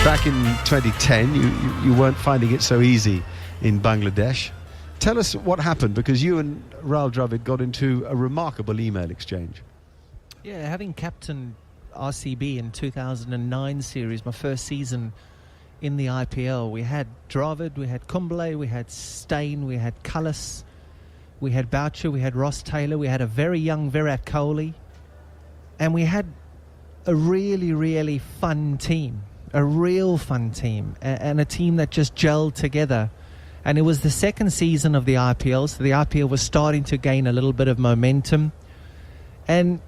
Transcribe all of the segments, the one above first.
Back in 2010, you weren't finding it so easy in Bangladesh. Tell us what happened, because you and Rahul Dravid got into a remarkable email exchange. Yeah, having captained RCB in 2009 series, my first season in the IPL, we had Dravid, we had Kumble, we had Steyn, we had Cullis, we had Boucher, we had Ross Taylor, we had a very young Virat Kohli, and we had a really, really fun team, a real fun team, and a team that just gelled together. And it was the second season of the IPL, so the IPL was starting to gain a little bit of momentum. And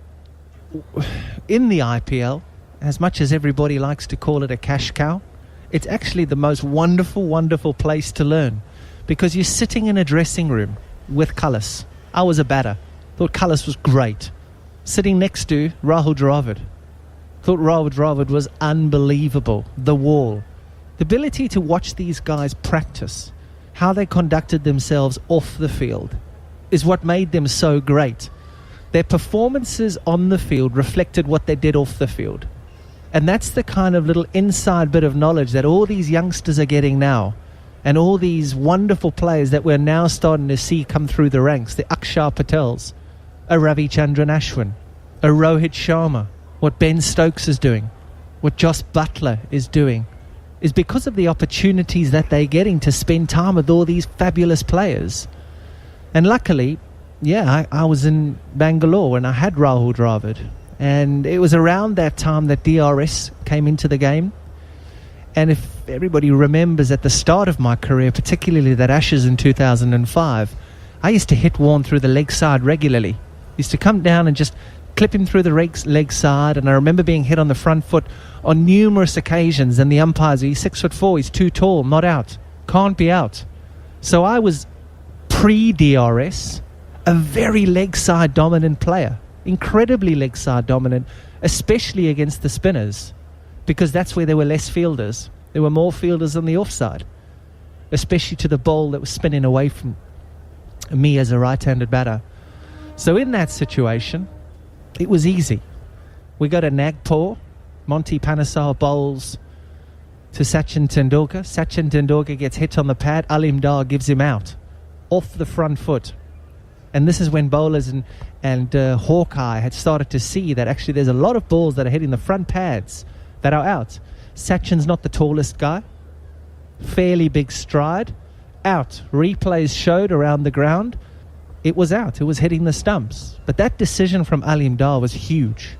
in the IPL, as much as everybody likes to call it a cash cow, it's actually the most wonderful, wonderful place to learn, because you're sitting in a dressing room with Cullis. I was a batter. Thought Cullis was great. Sitting next to Rahul Dravid. Thought Rahul Dravid was unbelievable. The wall. The ability to watch these guys practice, how they conducted themselves off the field, is what made them so great. Their performances on the field reflected what they did off the field. And that's the kind of little inside bit of knowledge that all these youngsters are getting now. And all these wonderful players that we're now starting to see come through the ranks. The Akshar Patels, a Ravichandran Ashwin, a Rohit Sharma. What Ben Stokes is doing, what Joss Butler is doing, is because of the opportunities that they're getting to spend time with all these fabulous players. And luckily, I was in Bangalore and I had Rahul Dravid. And it was around that time that DRS came into the game. And if everybody remembers at the start of my career, particularly that Ashes in 2005, I used to hit Warne through the leg side regularly. Used to come down and just clip him through the leg side, and I remember being hit on the front foot on numerous occasions, and the umpires, he's 6'4", he's too tall, not out, can't be out. So I was pre-DRS a very leg side dominant player, incredibly leg side dominant, especially against the spinners, because that's where there were less fielders. There were more fielders on the offside, especially to the ball that was spinning away from me as a right-handed batter. So in that situation, it was easy. We go to Nagpur. Monty Panesar bowls to Sachin Tendulkar. Sachin Tendulkar gets hit on the pad. Alim Dar gives him out off the front foot. And this is when bowlers and Hawkeye had started to see that actually there's a lot of balls that are hitting the front pads that are out. Sachin's not the tallest guy. Fairly big stride. Out. Replays showed around the ground. It was out. It was hitting the stumps. But that decision from Alim Dar was huge.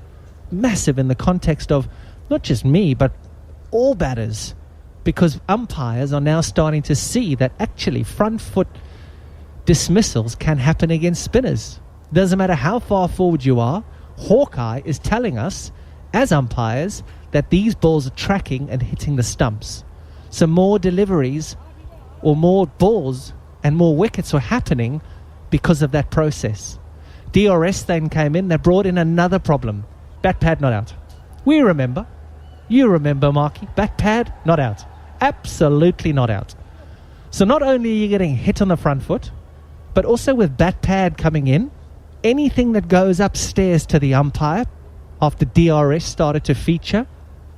Massive in the context of not just me, but all batters. Because umpires are now starting to see that actually front foot dismissals can happen against spinners. Doesn't matter how far forward you are. Hawkeye is telling us, as umpires, that these balls are tracking and hitting the stumps. So more deliveries or more balls and more wickets were happening because of that process. DRS then came in. They brought in another problem. Bat pad not out. We remember. You remember, Marky. Bat pad not out. Absolutely not out. So not only are you getting hit on the front foot, but also with bat pad coming in, anything that goes upstairs to the umpire after DRS started to feature,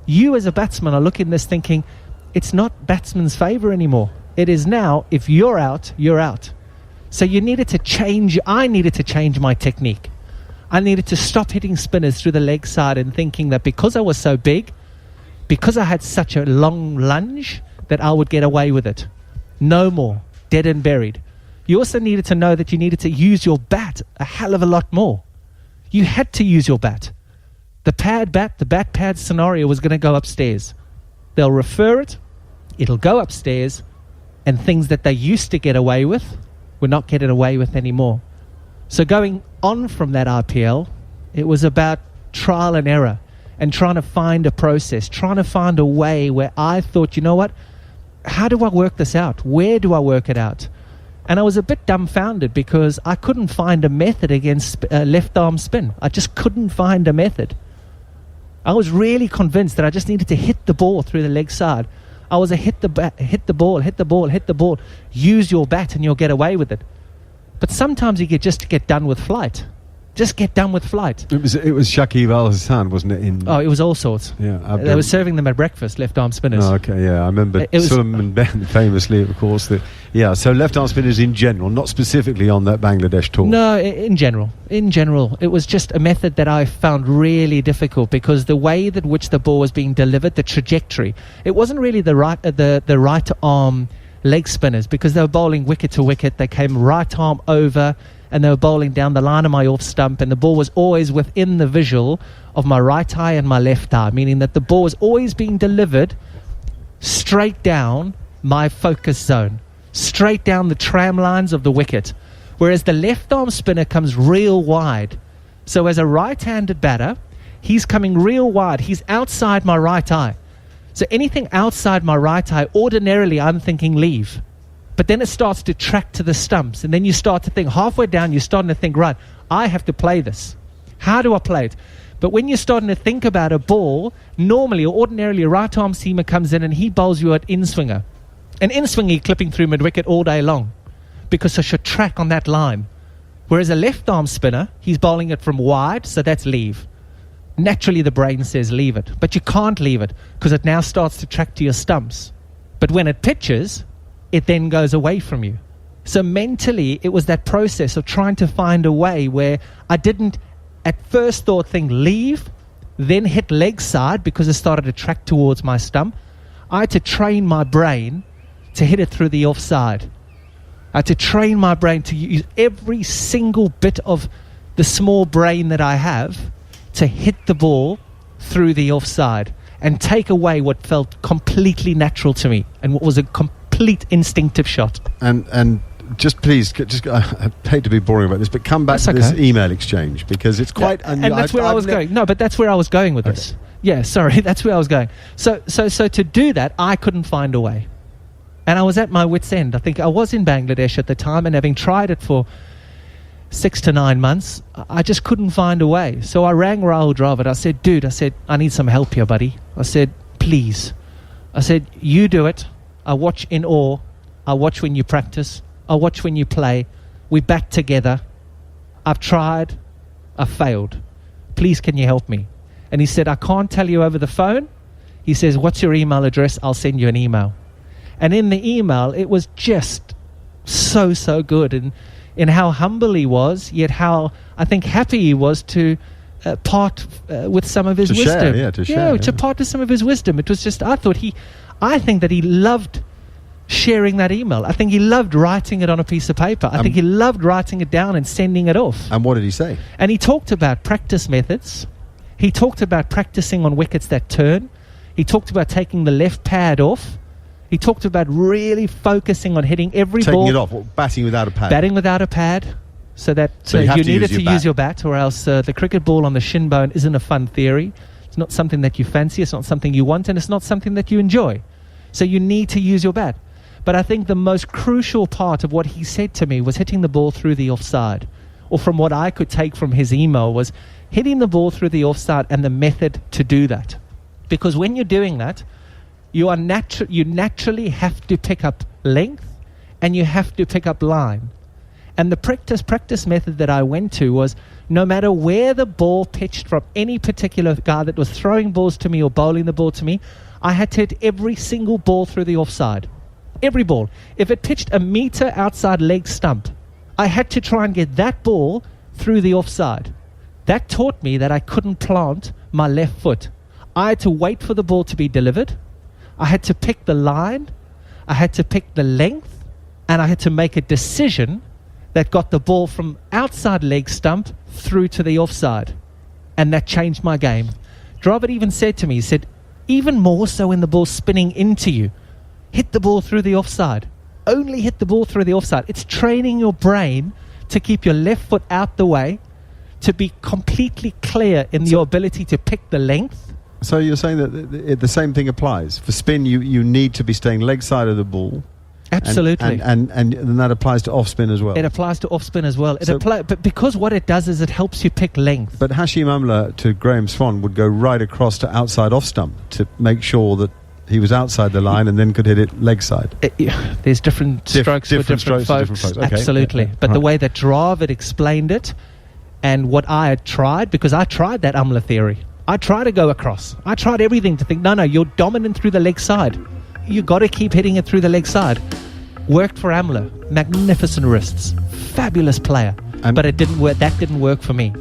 you as a batsman are looking at this thinking, it's not batsman's favour anymore. It is now, if you're out, you're out. So I needed to change my technique. I needed to stop hitting spinners through the leg side and thinking that because I was so big, because I had such a long lunge, that I would get away with it. No more. Dead and buried. You also needed to know that you needed to use your bat a hell of a lot more. You had to use your bat. The bat pad scenario was going to go upstairs. They'll refer it, it'll go upstairs, and things that they used to get away with, we're not getting away with anymore. So going on from that RPL, it was about trial and error and trying to find a process, trying to find a way where I thought, you know what, how do I work this out? Where do I work it out? And I was a bit dumbfounded because I couldn't find a method against left arm spin. I just couldn't find a method. I was really convinced that I just needed to hit the ball through the leg side. I was a hit the ball, use your bat and you'll get away with it. But sometimes you get done with flight. Just get done with flight. It was Shakib Al Hassan, wasn't it? It was all sorts. Yeah, they were serving them at breakfast, left-arm spinners. Oh, okay, yeah, I remember Suleiman Ben famously, of course. So left-arm spinners in general, not specifically on that Bangladesh tour. No, in general, it was just a method that I found really difficult because the way that which the ball was being delivered, the trajectory, it wasn't really the right arm leg spinners because they were bowling wicket to wicket. They came right arm over, and they were bowling down the line of my off stump, and the ball was always within the visual of my right eye and my left eye, meaning that the ball was always being delivered straight down my focus zone, straight down the tram lines of the wicket, whereas the left arm spinner comes real wide. So as a right-handed batter, he's coming real wide. He's outside my right eye. So anything outside my right eye, ordinarily I'm thinking leave. But then it starts to track to the stumps. And then you start to think, halfway down, you're starting to think, right, I have to play this. How do I play it? But when you're starting to think about a ball, normally or ordinarily a right-arm seamer comes in and he bowls you at in-swinger. An in-swinger clipping through mid-wicket all day long because I should track on that line. Whereas a left-arm spinner, he's bowling it from wide, so that's leave. Naturally, the brain says leave it. But you can't leave it because it now starts to track to your stumps. But when it pitches, it then goes away from you. So mentally, it was that process of trying to find a way where I didn't at first thought think leave, then hit leg side because it started to track towards my stump. I had to train my brain to hit it through the offside. I had to train my brain to use every single bit of the small brain that I have to hit the ball through the offside and take away what felt completely natural to me and what was a complete instinctive shot. And just please, I hate to be boring about this, but come back to this email exchange because it's quite unusual. And that's where I was going. No, but that's where I was going with this. Yeah, sorry, that's where I was going. So to do that, I couldn't find a way. And I was at my wit's end. I think I was in Bangladesh at the time, and having tried it for 6 to 9 months, I just couldn't find a way. So I rang Rahul Dravid. I said, dude, I need some help here, buddy. I said, please. I said, you do it. I watch in awe. I watch when you practice. I watch when you play. We back together. I've tried. I've failed. Please, can you help me? And he said, I can't tell you over the phone. He says, what's your email address? I'll send you an email. And in the email, it was just so good. And in how humble he was, yet how, I think, happy he was to part with some of his wisdom. To part with some of his wisdom. It was just, I think that he loved sharing that email. I think he loved writing it on a piece of paper. I think he loved writing it down and sending it off. And what did he say? And he talked about practice methods. He talked about practicing on wickets that turn. He talked about taking the left pad off. He talked about really focusing on hitting every ball. Taking it off, batting without a pad. Batting without a pad, so that you needed to use your bat, or else the cricket ball on the shin bone isn't a fun theory. It's not something that you fancy, it's not something you want, and it's not something that you enjoy. So you need to use your bat. But I think the most crucial part of what he said to me was hitting the ball through the offside. Or from what I could take from his email was hitting the ball through the offside and the method to do that. Because when you're doing that, you naturally have to pick up length and you have to pick up line. And the practice method that I went to was no matter where the ball pitched from any particular guy that was throwing balls to me or bowling the ball to me, I had to hit every single ball through the offside. Every ball. If it pitched a meter outside leg stump, I had to try and get that ball through the offside. That taught me that I couldn't plant my left foot. I had to wait for the ball to be delivered. I had to pick the line, I had to pick the length, and I had to make a decision that got the ball from outside leg stump through to the offside. And that changed my game. Dravid even said to me, he said, even more so when the ball's spinning into you, hit the ball through the offside. Only hit the ball through the offside. It's training your brain to keep your left foot out the way, to be completely clear in your ability to pick the length. So you're saying that the same thing applies. For spin, you need to be staying leg side of the ball. Absolutely. And that applies to off spin as well. It applies to off spin as well. But because what it does is it helps you pick length. But Hashim Amla to Graham Swan would go right across to outside off stump to make sure that he was outside the line and then could hit it leg side. There's different strokes for different folks. Okay. Absolutely. Yeah. But the way that Dravid explained it, And what I had tried, because I tried that Umla theory, I tried to go across. I tried everything to think, no, you're dominant through the leg side. You got to keep hitting it through the leg side. Worked for Amla. Magnificent wrists. Fabulous player. But it didn't work. That didn't work for me.